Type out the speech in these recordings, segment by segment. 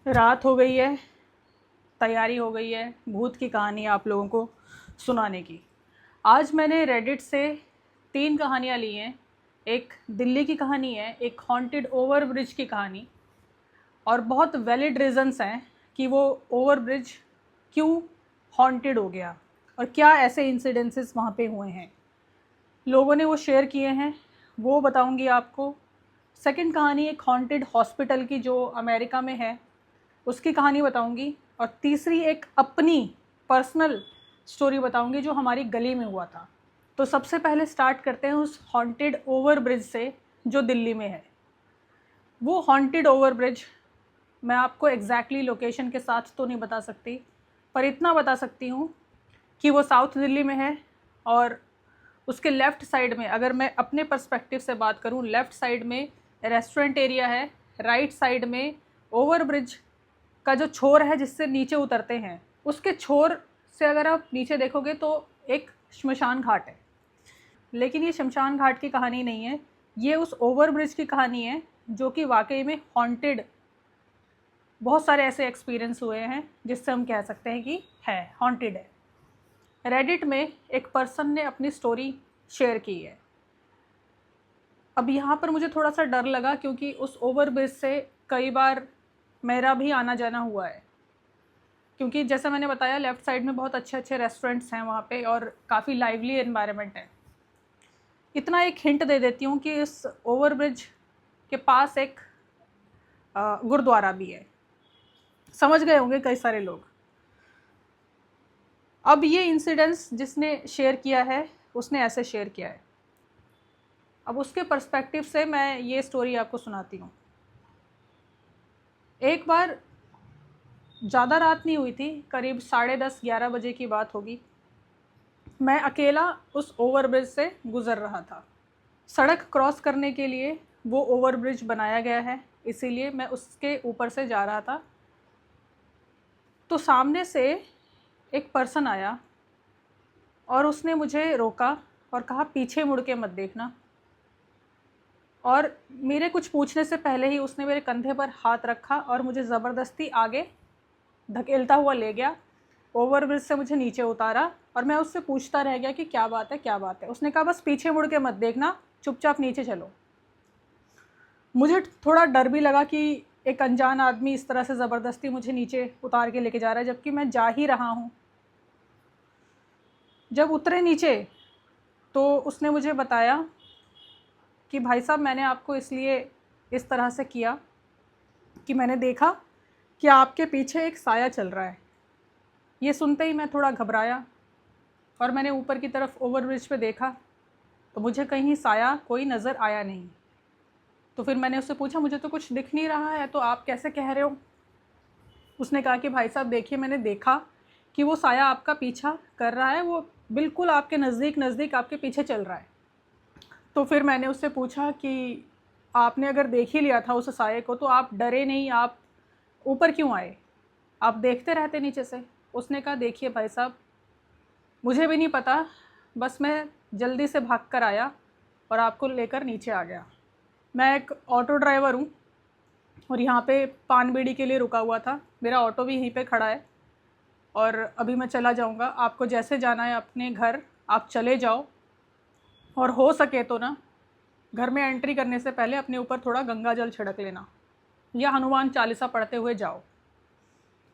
रात हो गई है, तैयारी हो गई है भूत की कहानी आप लोगों को सुनाने की। आज मैंने रेडिट से 3 कहानियाँ ली हैं। एक दिल्ली की कहानी है, एक हॉन्टेड ओवर ब्रिज की कहानी, और बहुत वैलिड रीज़न्स हैं कि वो ओवर ब्रिज क्यों हॉन्टेड हो गया और क्या ऐसे इंसिडेंसेस वहाँ पे हुए हैं, लोगों ने वो शेयर किए हैं, वो बताऊंगी आपको। सेकंड कहानी एक हॉन्टेड हॉस्पिटल की जो अमेरिका में है, उसकी कहानी बताऊंगी। और तीसरी एक अपनी पर्सनल स्टोरी बताऊंगी जो हमारी गली में हुआ था। तो सबसे पहले स्टार्ट करते हैं उस हॉन्टेड ओवर ब्रिज से जो दिल्ली में है। वो हॉन्टेड ओवर ब्रिज मैं आपको एग्जैक्टली लोकेशन के साथ तो नहीं बता सकती, पर इतना बता सकती हूँ कि वो साउथ दिल्ली में है। और उसके लेफ़्ट साइड में, अगर मैं अपने पर्सपेक्टिव से बात करूँ, लेफ़्ट साइड में रेस्टोरेंट एरिया है, राइट साइड में ओवर ब्रिज का जो छोर है जिससे नीचे उतरते हैं, उसके छोर से अगर आप नीचे देखोगे तो एक शमशान घाट है। लेकिन ये शमशान घाट की कहानी नहीं है, ये उस ओवर ब्रिज की कहानी है जो कि वाकई में हॉन्टेड। बहुत सारे ऐसे एक्सपीरियंस हुए हैं जिससे हम कह सकते हैं कि है हॉन्टेड है। रेडिट में एक पर्सन ने अपनी स्टोरी शेयर की है। अब यहाँ पर मुझे थोड़ा सा डर लगा क्योंकि उस ओवर ब्रिज से कई बार मेरा भी आना जाना हुआ है, क्योंकि जैसा मैंने बताया लेफ़्ट साइड में बहुत अच्छे अच्छे रेस्टोरेंट्स हैं वहाँ पे और काफ़ी लाइवली एनवायरनमेंट है। इतना एक हिंट दे देती हूँ कि इस ओवर ब्रिज के पास एक गुरुद्वारा भी है। समझ गए होंगे कई सारे लोग। अब ये इंसिडेंस जिसने शेयर किया है उसने ऐसे शेयर किया है। अब उसके पर्सपेक्टिव से मैं ये स्टोरी आपको सुनाती हूँ। एक बार, ज़्यादा रात नहीं हुई थी, करीब 10:30-11 बजे की बात होगी, मैं अकेला उस ओवर ब्रिज से गुज़र रहा था। सड़क क्रॉस करने के लिए वो ओवर ब्रिज बनाया गया है, इसीलिए मैं उसके ऊपर से जा रहा था। तो सामने से एक पर्सन आया और उसने मुझे रोका और कहा पीछे मुड़ के मत देखना। और मेरे कुछ पूछने से पहले ही उसने मेरे कंधे पर हाथ रखा और मुझे ज़बरदस्ती आगे धकेलता हुआ ले गया, ओवर ब्रिज से मुझे नीचे उतारा। और मैं उससे पूछता रह गया कि क्या बात है क्या बात है। उसने कहा बस पीछे मुड़ के मत देखना, चुपचाप नीचे चलो। मुझे थोड़ा डर भी लगा कि एक अनजान आदमी इस तरह से ज़बरदस्ती मुझे नीचे उतार के लेके जा रहा है, जबकि मैं जा ही रहा हूँ। जब उतरे नीचे तो उसने मुझे बताया कि भाई साहब, मैंने आपको इसलिए इस तरह से किया कि मैंने देखा कि आपके पीछे एक साया चल रहा है। ये सुनते ही मैं थोड़ा घबराया और मैंने ऊपर की तरफ ओवर ब्रिज पे देखा तो मुझे कहीं साया कोई नज़र आया नहीं। तो फिर मैंने उससे पूछा मुझे तो कुछ दिख नहीं रहा है, तो आप कैसे कह रहे हो? उसने कहा कि भाई साहब देखिए, मैंने देखा कि वो साया आपका पीछा कर रहा है, वो बिल्कुल आपके नज़दीक नज़दीक आपके पीछे चल रहा है। तो फिर मैंने उससे पूछा कि आपने अगर देख ही लिया था उस साये को तो आप डरे नहीं, आप ऊपर क्यों आए? आप देखते रहते नीचे से। उसने कहा देखिए भाई साहब, मुझे भी नहीं पता, बस मैं जल्दी से भाग कर आया और आपको लेकर नीचे आ गया। मैं एक ऑटो ड्राइवर हूँ और यहाँ पे पान बीड़ी के लिए रुका हुआ था। मेरा ऑटो भी यहीं पे खड़ा है और अभी मैं चला जाऊँगा। आपको जैसे जाना है अपने घर आप चले जाओ, और हो सके तो ना घर में एंट्री करने से पहले अपने ऊपर थोड़ा गंगा जल छिड़क लेना या हनुमान चालीसा पढ़ते हुए जाओ।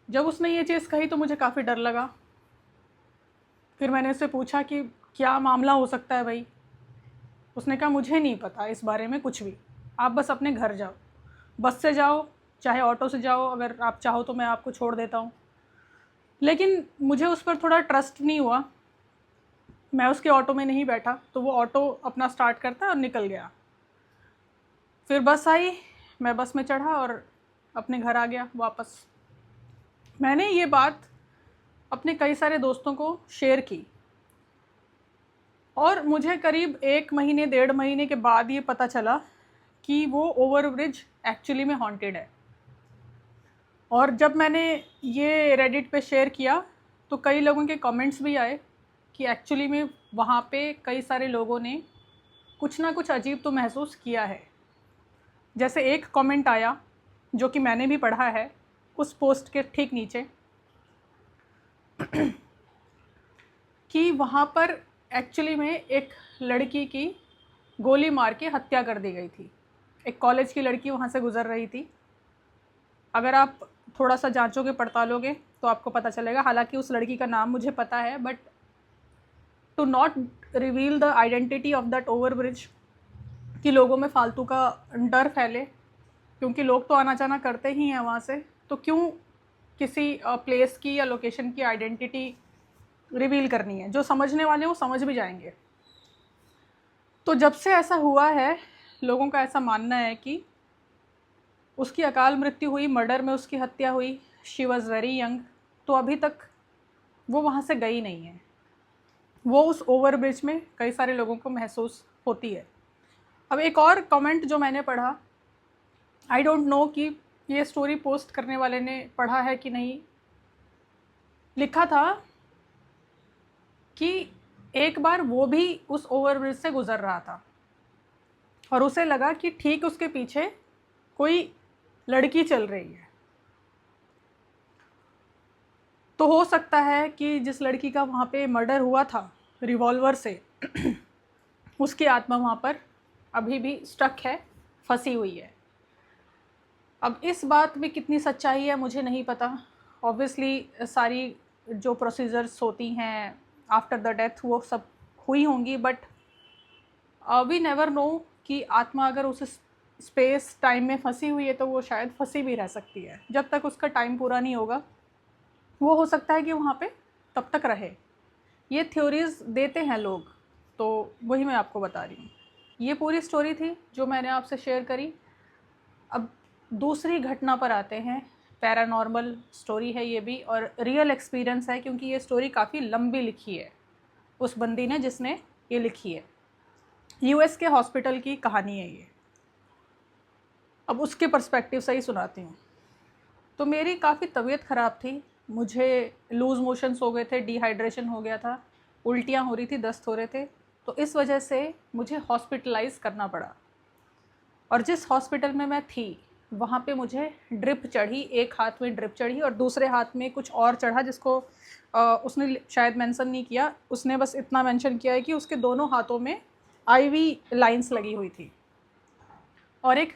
जब उसने ये चीज़ कही तो मुझे काफ़ी डर लगा। फिर मैंने उससे पूछा कि क्या मामला हो सकता है भाई? उसने कहा मुझे नहीं पता इस बारे में कुछ भी, आप बस अपने घर जाओ, बस से जाओ चाहे ऑटो से जाओ, अगर आप चाहो तो मैं आपको छोड़ देता हूँ। लेकिन मुझे उस पर थोड़ा ट्रस्ट नहीं हुआ। मैं उसके ऑटो में नहीं बैठा, तो वो ऑटो अपना स्टार्ट करता और निकल गया। फिर बस आई, मैं बस में चढ़ा और अपने घर आ गया वापस। मैंने ये बात अपने कई सारे दोस्तों को शेयर की और मुझे करीब 1 महीने 1.5 महीने के बाद ये पता चला कि वो ओवर ब्रिज एक्चुअली में हॉन्टेड है। और जब मैंने ये रेडिट पे शेयर किया तो कई लोगों के कमेंट्स भी आए कि एक्चुअली में वहाँ पे कई सारे लोगों ने कुछ ना कुछ अजीब तो महसूस किया है। जैसे एक कमेंट आया जो कि मैंने भी पढ़ा है, उस पोस्ट के ठीक नीचे कि वहाँ पर एक्चुअली में एक लड़की की गोली मार के हत्या कर दी गई थी। एक कॉलेज की लड़की वहाँ से गुज़र रही थी। अगर आप थोड़ा सा जांचोगे पड़तालोगे तो आपको पता चलेगा। हालांकि उस लड़की का नाम मुझे पता है, but to not reveal the identity of that over bridge, कि लोगों में फालतू का डर फैले, क्योंकि लोग तो आना जाना करते ही हैं वहाँ से, तो क्यों किसी प्लेस की या लोकेशन की आइडेंटिटी रिवील करनी है। जो समझने वाले वो समझ भी जाएंगे। तो जब से ऐसा हुआ है, लोगों का ऐसा मानना है कि उसकी अकाल मृत्यु हुई, मर्डर में उसकी हत्या हुई, शी वॉज़ वेरी यंग, तो अभी तक वो वहाँ से गई नहीं है। वो उस ओवर ब्रिज में कई सारे लोगों को महसूस होती है। अब एक और कमेंट जो मैंने पढ़ा, आई डोंट नो कि ये स्टोरी पोस्ट करने वाले ने पढ़ा है कि नहीं, लिखा था कि एक बार वो भी उस ओवर ब्रिज से गुज़र रहा था और उसे लगा कि ठीक उसके पीछे कोई लड़की चल रही है। तो हो सकता है कि जिस लड़की का वहाँ पे मर्डर हुआ था रिवॉल्वर से, उसकी आत्मा वहाँ पर अभी भी स्टक है, फंसी हुई है। अब इस बात में कितनी सच्चाई है मुझे नहीं पता। ऑब्वियसली सारी जो प्रोसीजर्स होती हैं आफ्टर द डेथ वो सब हुई होंगी, बट वी नेवर नो कि आत्मा अगर उस स्पेस टाइम में फंसी हुई है तो वो शायद फंसी भी रह सकती है। जब तक उसका टाइम पूरा नहीं होगा वो हो सकता है कि वहाँ पे तब तक रहे। ये थ्योरीज़ देते हैं लोग, तो वही मैं आपको बता रही हूँ। ये पूरी स्टोरी थी जो मैंने आपसे शेयर करी। अब दूसरी घटना पर आते हैं। पैरानॉर्मल स्टोरी है ये भी, और रियल एक्सपीरियंस है, क्योंकि ये स्टोरी काफ़ी लंबी लिखी है उस बंदी ने जिसने ये लिखी है। यूएस के हॉस्पिटल की कहानी है ये। अब उसके पर्सपेक्टिव से ही सुनाती हूँ। तो मेरी काफ़ी तबीयत ख़राब थी, मुझे लूज़ मोशंस हो गए थे, डिहाइड्रेशन हो गया था, उल्टियाँ हो रही थी, दस्त हो रहे थे। तो इस वजह से मुझे हॉस्पिटलाइज़ करना पड़ा। और जिस हॉस्पिटल में मैं थी वहाँ पे मुझे ड्रिप चढ़ी, एक हाथ में ड्रिप चढ़ी और दूसरे हाथ में कुछ और चढ़ा, जिसको उसने शायद मेंशन नहीं किया। उसने बस इतना मेंशन किया है कि उसके दोनों हाथों में आईवी लाइंस लगी हुई थी और एक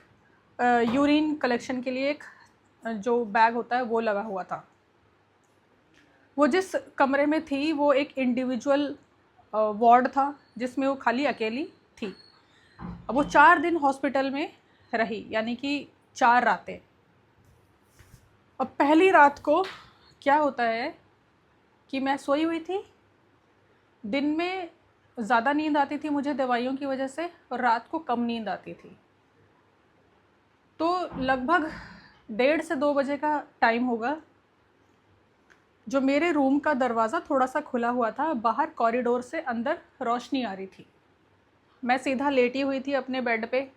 यूरिन कलेक्शन के लिए एक जो बैग होता है वो लगा हुआ था। वो जिस कमरे में थी वो एक इंडिविजुअल वार्ड था जिसमें वो खाली अकेली थी। अब वो 4 दिन हॉस्पिटल में रही, यानी कि 4 रातें। अब पहली रात को क्या होता है कि मैं सोई हुई थी, दिन में ज़्यादा नींद आती थी मुझे दवाइयों की वजह से, और रात को कम नींद आती थी। तो लगभग 1:30 से 2 बजे का टाइम होगा। जो मेरे रूम का दरवाज़ा थोड़ा सा खुला हुआ था, बाहर कॉरिडोर से अंदर रोशनी आ रही थी। मैं सीधा लेटी हुई थी अपने बेड पे,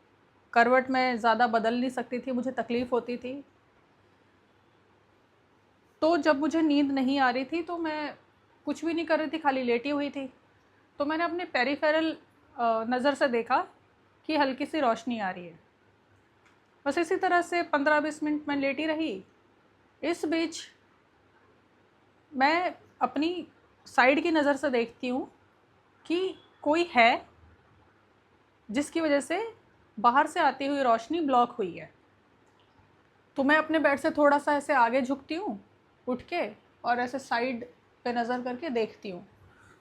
करवट में ज़्यादा बदल नहीं सकती थी, मुझे तकलीफ़ होती थी। तो जब मुझे नींद नहीं आ रही थी तो मैं कुछ भी नहीं कर रही थी, खाली लेटी हुई थी। तो मैंने अपने पेरिफेरल नज़र से देखा कि हल्की सी रोशनी आ रही है। बस इसी तरह से 15-20 मिनट मैं लेटी रही। इस बीच मैं अपनी साइड की नज़र से देखती हूँ कि कोई है जिसकी वजह से बाहर से आती हुई रोशनी ब्लॉक हुई है। तो मैं अपने बेड से थोड़ा सा ऐसे आगे झुकती हूँ उठ के, और ऐसे साइड पे नज़र करके देखती हूँ।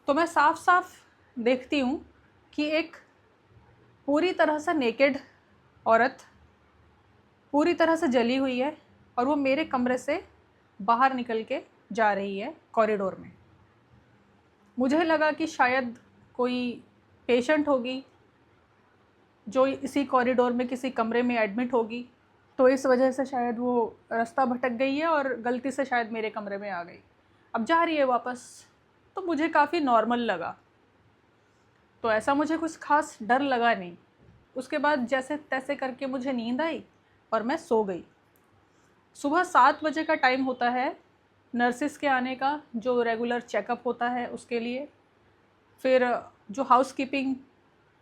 तो मैं साफ साफ देखती हूँ कि एक पूरी तरह से नेकेड औरत पूरी तरह से जली हुई है और वो मेरे कमरे से बाहर निकल के जा रही है कॉरिडोर में। मुझे लगा कि शायद कोई पेशेंट होगी जो इसी कॉरिडोर में किसी कमरे में एडमिट होगी, तो इस वजह से शायद वो रास्ता भटक गई है और गलती से शायद मेरे कमरे में आ गई, अब जा रही है वापस। तो मुझे काफ़ी नॉर्मल लगा, तो ऐसा मुझे कुछ खास डर लगा नहीं। उसके बाद जैसे तैसे करके मुझे नींद आई और मैं सो गई। सुबह 7 बजे का टाइम होता है नर्सिस के आने का, जो रेगुलर चेकअप होता है उसके लिए। फिर जो हाउसकीपिंग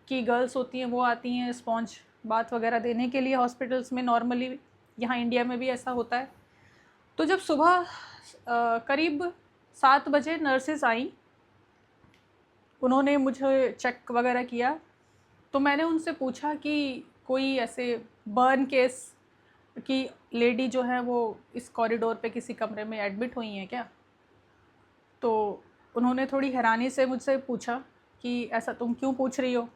की गर्ल्स होती हैं वो आती हैं स्पॉन्ज बाथ वगैरह देने के लिए हॉस्पिटल्स में। नॉर्मली यहाँ इंडिया में भी ऐसा होता है। तो जब सुबह करीब 7 बजे नर्सेस आई, उन्होंने मुझे चेक वगैरह किया, तो मैंने उनसे पूछा कि कोई ऐसे बर्न केस की लेडी जो है वो इस कॉरिडोर पे किसी कमरे में एडमिट हुई हैं क्या। तो उन्होंने थोड़ी हैरानी से मुझसे पूछा कि ऐसा तुम क्यों पूछ रही हो।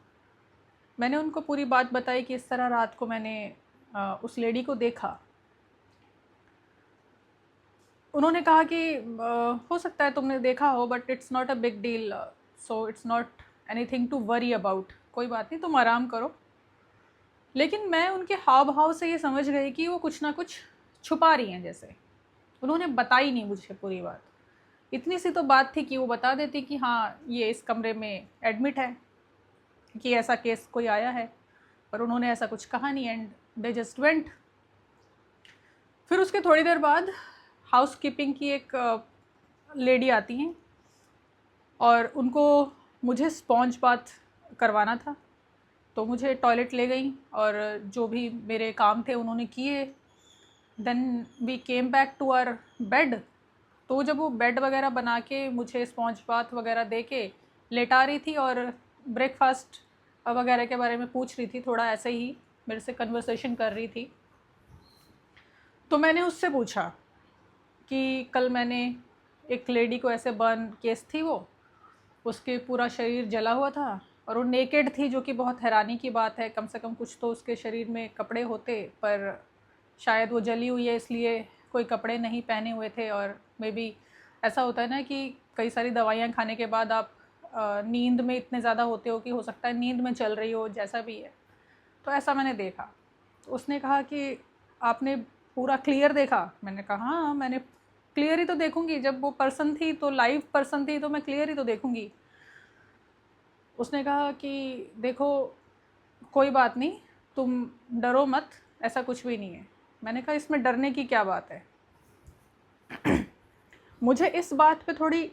मैंने उनको पूरी बात बताई कि इस तरह रात को मैंने उस लेडी को देखा। उन्होंने कहा कि हो सकता है तुमने देखा हो, but it's not a big deal, so it's not anything to worry about, कोई बात नहीं, तुम आराम करो। लेकिन मैं उनके हाव भाव से ये समझ गई कि वो कुछ ना कुछ छुपा रही हैं जैसे। उन्होंने बताई नहीं मुझे पूरी बात। इतनी सी तो बात थी कि वो बता देती कि हाँ ये इस कमरे में एडमिट है, कि ऐसा केस कोई आया है, पर उन्होंने ऐसा कुछ कहा नहीं एंड दे जस्ट वेंट। फिर उसके थोड़ी देर बाद हाउस कीपिंग की एक लेडी आती हैं और उनको मुझे स्पॉन्ज बाथ करवाना था। तो मुझे टॉयलेट ले गई और जो भी मेरे काम थे उन्होंने किए। Then we came back to our bed. तो जब वो बेड वगैरह बना के मुझे स्पॉन्ज बाथ वगैरह दे के लेटा रही थी और ब्रेकफास्ट वगैरह के बारे में पूछ रही थी, थोड़ा ऐसे ही मेरे से कन्वर्सेशन कर रही थी, तो मैंने उससे पूछा कि कल मैंने एक लेडी को ऐसे बर्न केस थी, वो उसके पूरा शरीर जला हुआ था और वो नेकेड थी, जो कि बहुत हैरानी की बात है। कम से कम कुछ तो उसके शरीर में कपड़े होते, पर शायद वो जली हुई है इसलिए कोई कपड़े नहीं पहने हुए थे। और मे बी ऐसा होता है ना कि कई सारी दवाइयाँ खाने के बाद आप नींद में इतने ज़्यादा होते हो कि हो सकता है नींद में चल रही हो, जैसा भी है। तो ऐसा मैंने देखा। तो उसने कहा कि आपने पूरा क्लियर देखा। मैंने कहा हाँ, मैंने क्लियर ही तो देखूंगी, जब वो पर्सन थी तो लाइव पर्सन थी तो मैं क्लियर ही तो देखूंगी। उसने कहा कि देखो कोई बात नहीं, तुम डरो मत, ऐसा कुछ भी नहीं है। मैंने कहा इसमें डरने की क्या बात है। मुझे इस बात पे थोड़ी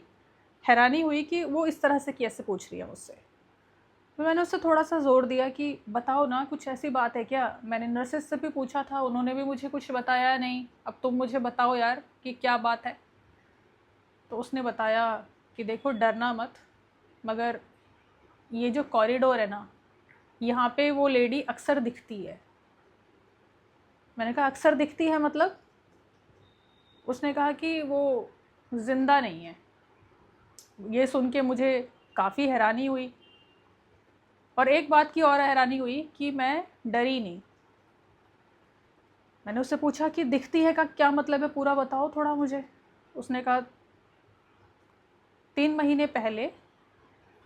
हैरानी हुई कि वो इस तरह से कैसे पूछ रही है मुझसे। तो मैंने उससे थोड़ा सा ज़ोर दिया कि बताओ ना, कुछ ऐसी बात है क्या। मैंने नर्सेस से भी पूछा था, उन्होंने भी मुझे कुछ बताया नहीं, अब तुम मुझे बताओ यार कि क्या बात है। तो उसने बताया कि देखो डरना मत, मगर ये जो कॉरिडोर है ना, यहाँ पे वो लेडी अक्सर दिखती है। मैंने कहा अक्सर दिखती है मतलब। उसने कहा कि वो ज़िंदा नहीं है। ये सुन के मुझे काफ़ी हैरानी हुई, और एक बात की और हैरानी हुई कि मैं डरी नहीं। मैंने उससे पूछा कि दिखती है का क्या मतलब है, पूरा बताओ थोड़ा मुझे। उसने कहा 3 महीने पहले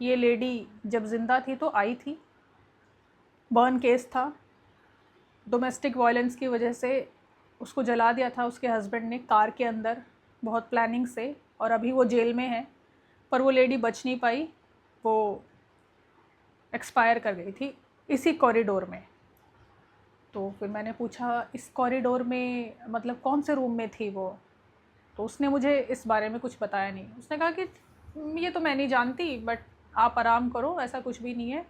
ये लेडी जब ज़िंदा थी तो आई थी, बर्न केस था, डोमेस्टिक वायलेंस की वजह से उसको जला दिया था उसके हस्बैंड ने कार के अंदर, बहुत प्लानिंग से, और अभी वो जेल में है। पर वो लेडी बच नहीं पाई, वो एक्सपायर कर गई थी इसी कॉरिडोर में। तो फिर मैंने पूछा इस कॉरिडोर में मतलब कौन से रूम में थी वो। तो उसने मुझे इस बारे में कुछ बताया नहीं। उसने कहा कि ये तो मैं नहीं जानती, बट आप आराम करो, ऐसा कुछ भी नहीं है।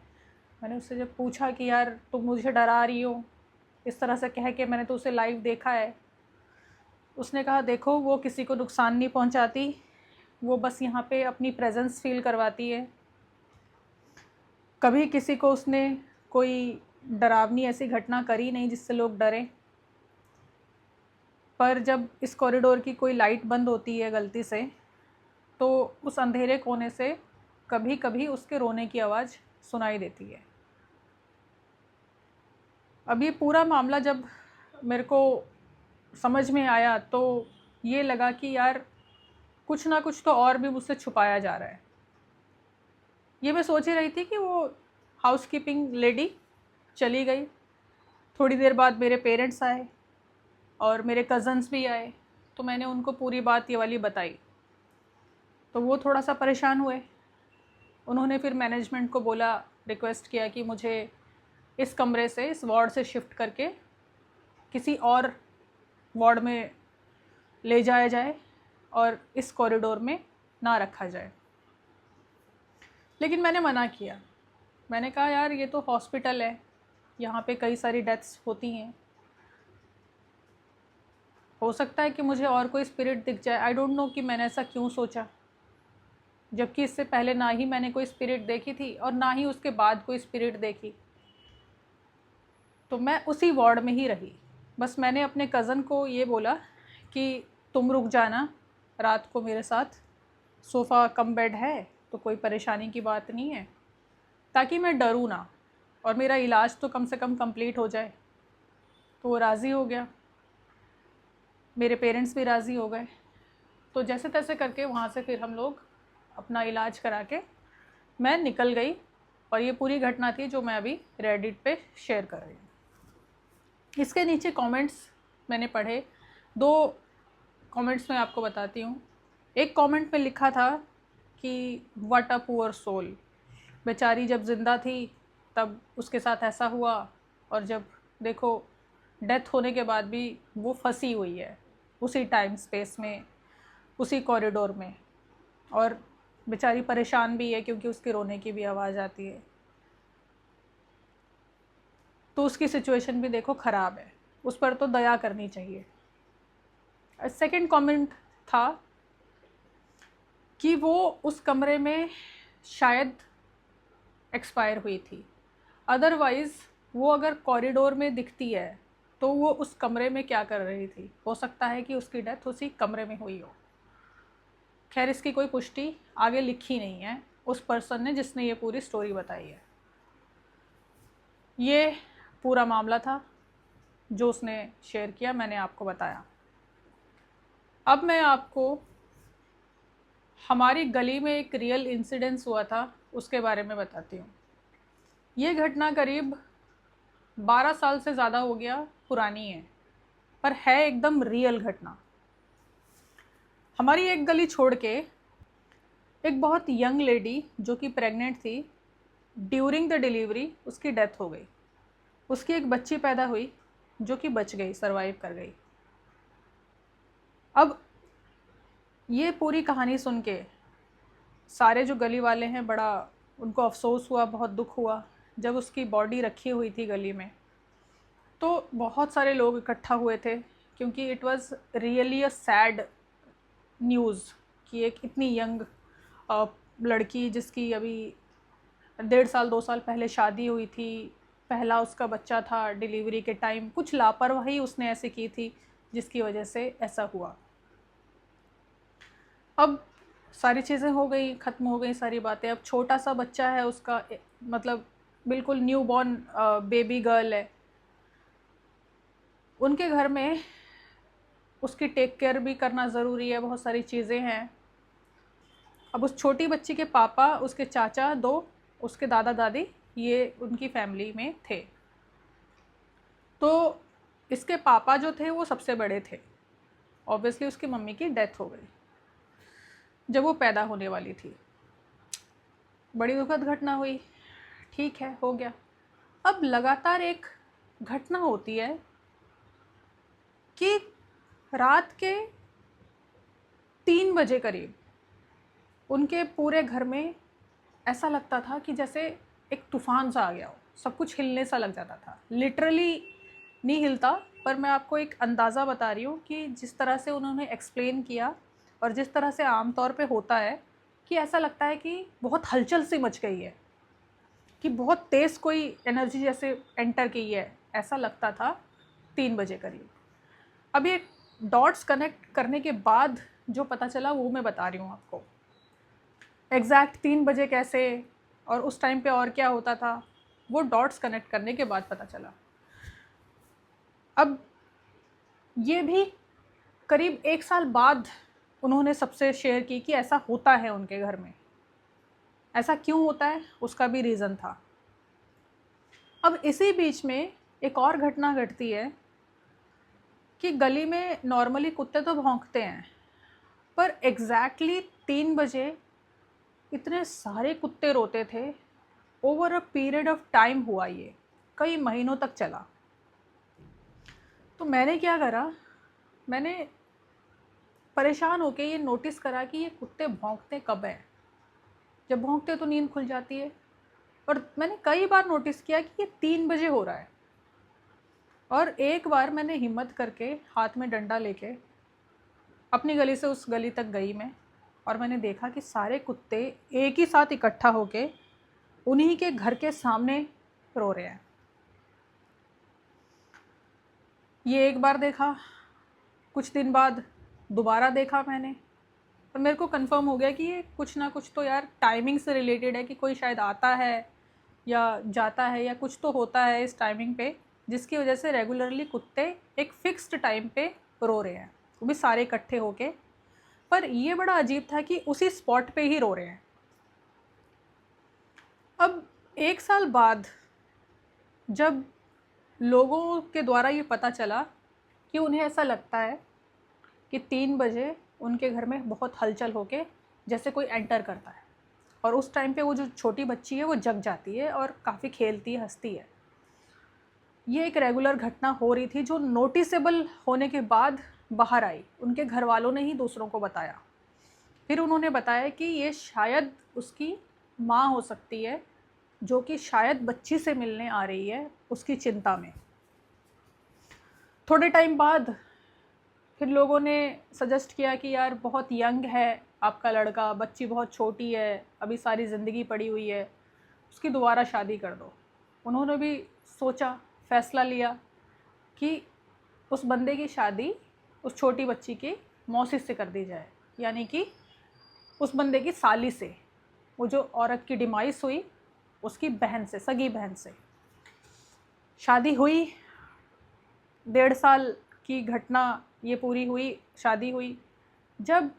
मैंने उससे जब पूछा कि यार तुम मुझे डरा रही हो इस तरह से कह के, मैंने तो उसे लाइव देखा है। उसने कहा देखो वो किसी को नुकसान नहीं पहुंचाती, वो बस यहाँ पे अपनी प्रेजेंस फील करवाती है। कभी किसी को उसने कोई डरावनी ऐसी घटना करी नहीं जिससे लोग डरें। पर जब इस कॉरिडोर की कोई लाइट बंद होती है गलती से, तो उस अंधेरे कोने से कभी कभी उसके रोने की आवाज़ सुनाई देती है। अब ये पूरा मामला जब मेरे को समझ में आया तो ये लगा कि यार कुछ ना कुछ तो और भी मुझसे छुपाया जा रहा है। ये मैं सोच ही रही थी कि वो हाउसकीपिंग लेडी चली गई। थोड़ी देर बाद मेरे पेरेंट्स आए और मेरे कज़न्स भी आए, तो मैंने उनको पूरी बात ये वाली बताई। तो वो थोड़ा सा परेशान हुए। उन्होंने फिर मैनेजमेंट को बोला, रिक्वेस्ट किया कि मुझे इस कमरे से, इस वार्ड से शिफ्ट करके किसी और वार्ड में ले जाया जाए और इस कॉरिडोर में ना रखा जाए। लेकिन मैंने मना किया। मैंने कहा यार ये तो हॉस्पिटल है, यहाँ पे कई सारी डेथ्स होती हैं। हो सकता है कि मुझे और कोई स्पिरिट दिख जाए। आई डोंट नो कि मैंने ऐसा क्यों सोचा, जबकि इससे पहले ना ही मैंने कोई स्पिरिट देखी थी और ना ही उसके बाद कोई स्पिरिट देखी। तो मैं उसी वार्ड में ही रही। बस मैंने अपने कज़न को ये बोला कि तुम रुक जाना रात को मेरे साथ, सोफ़ा कम बेड है तो कोई परेशानी की बात नहीं है, ताकि मैं डरूँ ना और मेरा इलाज तो कम से कम कंप्लीट हो जाए। तो वो राज़ी हो गया, मेरे पेरेंट्स भी राज़ी हो गए। तो जैसे तैसे करके वहाँ से फिर हम लोग अपना इलाज करा के मैं निकल गई। और ये पूरी घटना थी जो मैं अभी रेडिट पे शेयर कर रही हूँ। इसके नीचे कमेंट्स मैंने पढ़े, 2 कमेंट्स मैं आपको बताती हूँ। एक कमेंट में लिखा था कि व्हाट अ पुअर सोल, बेचारी जब ज़िंदा थी तब उसके साथ ऐसा हुआ, और जब देखो डेथ होने के बाद भी वो फंसी हुई है उसी टाइम स्पेस में, उसी कॉरिडोर में, और बेचारी परेशान भी है क्योंकि उसके रोने की भी आवाज़ आती है। तो उसकी सिचुएशन भी देखो ख़राब है, उस पर तो दया करनी चाहिए। सेकंड कमेंट था कि वो उस कमरे में शायद एक्सपायर हुई थी, अदरवाइज़ वो अगर कॉरिडोर में दिखती है तो वो उस कमरे में क्या कर रही थी। हो सकता है कि उसकी डेथ उसी कमरे में हुई हो। खैर, इसकी कोई पुष्टि आगे लिखी नहीं है उस पर्सन ने जिसने ये पूरी स्टोरी बताई है। ये पूरा मामला था जो उसने शेयर किया, मैंने आपको बताया। अब मैं आपको हमारी गली में एक रियल इंसिडेंस हुआ था उसके बारे में बताती हूँ। ये घटना करीब 12 साल से ज़्यादा हो गया पुरानी है, पर है एकदम रियल घटना। हमारी एक गली छोड़ के एक बहुत यंग लेडी जो कि प्रेग्नेंट थी, ड्यूरिंग द डिलीवरी उसकी डेथ हो गई। उसकी एक बच्ची पैदा हुई जो कि बच गई, सरवाइव कर गई। अब ये पूरी कहानी सुन के सारे जो गली वाले हैं, बड़ा उनको अफसोस हुआ, बहुत दुख हुआ। जब उसकी बॉडी रखी हुई थी गली में तो बहुत सारे लोग इकट्ठा हुए थे, क्योंकि it was really a sad news कि एक इतनी यंग लड़की जिसकी अभी 1.5 साल 2 साल पहले शादी हुई थी, पहला उसका बच्चा था, डिलीवरी के टाइम कुछ लापरवाही उसने ऐसे की थी जिसकी वजह से ऐसा हुआ। अब सारी चीज़ें हो गई, ख़त्म हो गई सारी बातें। अब छोटा सा बच्चा है उसका, मतलब बिल्कुल न्यू बॉर्न बेबी गर्ल है। उनके घर में उसकी टेक केयर भी करना ज़रूरी है, बहुत सारी चीज़ें हैं। अब उस छोटी बच्ची के पापा, उसके चाचा, 2 उसके दादा दादी, ये उनकी फैमिली में थे। तो इसके पापा जो थे वो सबसे बड़े थे। ऑब्वियसली उसकी मम्मी की डेथ हो गई जब वो पैदा होने वाली थी। बड़ी दुखद घटना हुई, ठीक है, हो गया। अब लगातार एक घटना होती है कि रात के 3 बजे करीब उनके पूरे घर में ऐसा लगता था कि जैसे एक तूफ़ान सा आ गया हो, सब कुछ हिलने सा लग जाता था। लिटरली नहीं हिलता, पर मैं आपको एक अंदाज़ा बता रही हूँ कि जिस तरह से उन्होंने एक्सप्लेन किया और जिस तरह से आम तौर पे होता है कि ऐसा लगता है कि बहुत हलचल सी मच गई है, कि बहुत तेज़ कोई एनर्जी जैसे एंटर की है, ऐसा लगता था 3 बजे करीब। अब ये डॉट्स कनेक्ट करने के बाद जो पता चला वो मैं बता रही हूँ आपको। एग्जैक्ट 3 बजे कैसे और उस टाइम पे और क्या होता था, वो डॉट्स कनेक्ट करने के बाद पता चला। अब ये भी करीब 1 साल बाद उन्होंने सबसे शेयर की कि ऐसा होता है उनके घर में। ऐसा क्यों होता है उसका भी रीज़न था। अब इसी बीच में एक और घटना घटती है कि गली में नॉर्मली कुत्ते तो भौंकते हैं, पर एग्जैक्टली 3 बजे इतने सारे कुत्ते रोते थे। Over a period of time हुआ, ये कई महीनों तक चला। तो मैंने क्या करा, मैंने परेशान होके ये नोटिस करा कि ये कुत्ते भौंकते कब हैं। जब भौंकते तो नींद खुल जाती है, और मैंने कई बार नोटिस किया कि ये 3 बजे हो रहा है। और एक बार मैंने हिम्मत करके हाथ में डंडा लेके अपनी गली से उस गली तक गई मैं, और मैंने देखा कि सारे कुत्ते एक ही साथ इकट्ठा होके उन्हीं के घर के सामने रो रहे हैं। ये एक बार देखा, कुछ दिन बाद दोबारा देखा मैंने, और मेरे को कंफर्म हो गया कि ये कुछ ना कुछ तो यार टाइमिंग से रिलेटेड है, कि कोई शायद आता है या जाता है या कुछ तो होता है इस टाइमिंग पे, जिसकी वजह से रेगुलरली कुत्ते एक फिक्स्ड टाइम पे रो रहे हैं, वो भी सारे इकट्ठे होके। पर ये बड़ा अजीब था कि उसी स्पॉट पे ही रो रहे हैं। अब 1 साल बाद जब लोगों के द्वारा ये पता चला कि उन्हें ऐसा लगता है कि 3 बजे उनके घर में बहुत हलचल होके जैसे कोई एंटर करता है, और उस टाइम पे वो जो छोटी बच्ची है वो जग जाती है और काफ़ी खेलती है, हंसती है। ये एक रेगुलर घटना हो रही थी जो नोटिसेबल होने के बाद बाहर आई। उनके घर वालों ने ही दूसरों को बताया। फिर उन्होंने बताया कि ये शायद उसकी माँ हो सकती है, जो कि शायद बच्ची से मिलने आ रही है उसकी चिंता में। थोड़े टाइम बाद फिर लोगों ने सजेस्ट किया कि यार बहुत यंग है आपका लड़का, बच्ची बहुत छोटी है, अभी सारी ज़िंदगी पड़ी हुई है, उसकी दोबारा शादी कर दो। उन्होंने भी सोचा, फ़ैसला लिया कि उस बंदे की शादी उस छोटी बच्ची की मौसी से कर दी जाए, यानी कि उस बंदे की साली से, वो जो औरत की डिमाइस हुई उसकी बहन से, सगी बहन से। शादी हुई, 1.5 साल की घटना ये पूरी हुई, शादी हुई। जब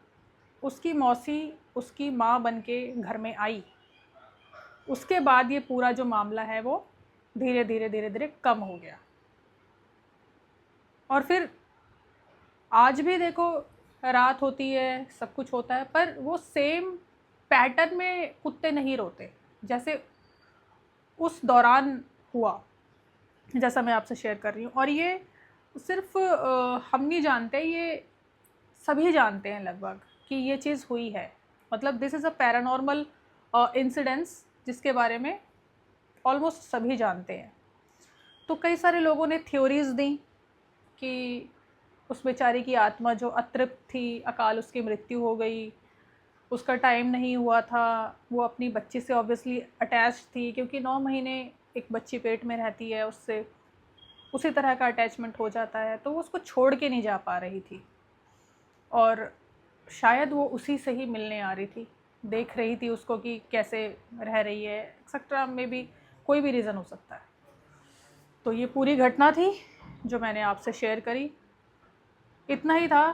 उसकी मौसी उसकी माँ बन के घर में आई, उसके बाद ये पूरा जो मामला है वो धीरे धीरे कम हो गया। और फिर आज भी देखो, रात होती है, सब कुछ होता है, पर वो सेम पैटर्न में कुत्ते नहीं रोते जैसे उस दौरान हुआ, जैसा मैं आपसे शेयर कर रही हूँ। और ये सिर्फ हम नहीं जानते, ये सभी जानते हैं लगभग कि ये चीज़ हुई है। मतलब this is a paranormal incidence जिसके बारे में ऑलमोस्ट सभी जानते हैं। तो कई सारे लोगों ने थ्योरीज़ दी कि उस बेचारी की आत्मा जो अतृप्त थी, अकाल उसकी मृत्यु हो गई, उसका टाइम नहीं हुआ था, वो अपनी बच्ची से ऑब्वियसली अटैच थी, क्योंकि 9 महीने एक बच्ची पेट में रहती है, उससे उसी तरह का अटैचमेंट हो जाता है, तो वो उसको छोड़ के नहीं जा पा रही थी, और शायद वो उसी से ही मिलने आ रही थी, देख रही थी उसको कि कैसे रह रही है, एक्सेट्रा, में भी कोई भी रीज़न हो सकता है। तो ये पूरी घटना थी जो मैंने आपसे शेयर करी। इतना ही था,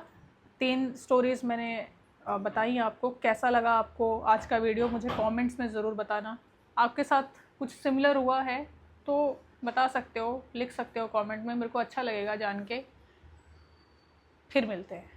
3 स्टोरीज़ मैंने बताई आपको। कैसा लगा आपको आज का वीडियो, मुझे कमेंट्स में ज़रूर बताना। आपके साथ कुछ सिमिलर हुआ है तो बता सकते हो, लिख सकते हो कमेंट में, मेरे को अच्छा लगेगा जान के। फिर मिलते हैं।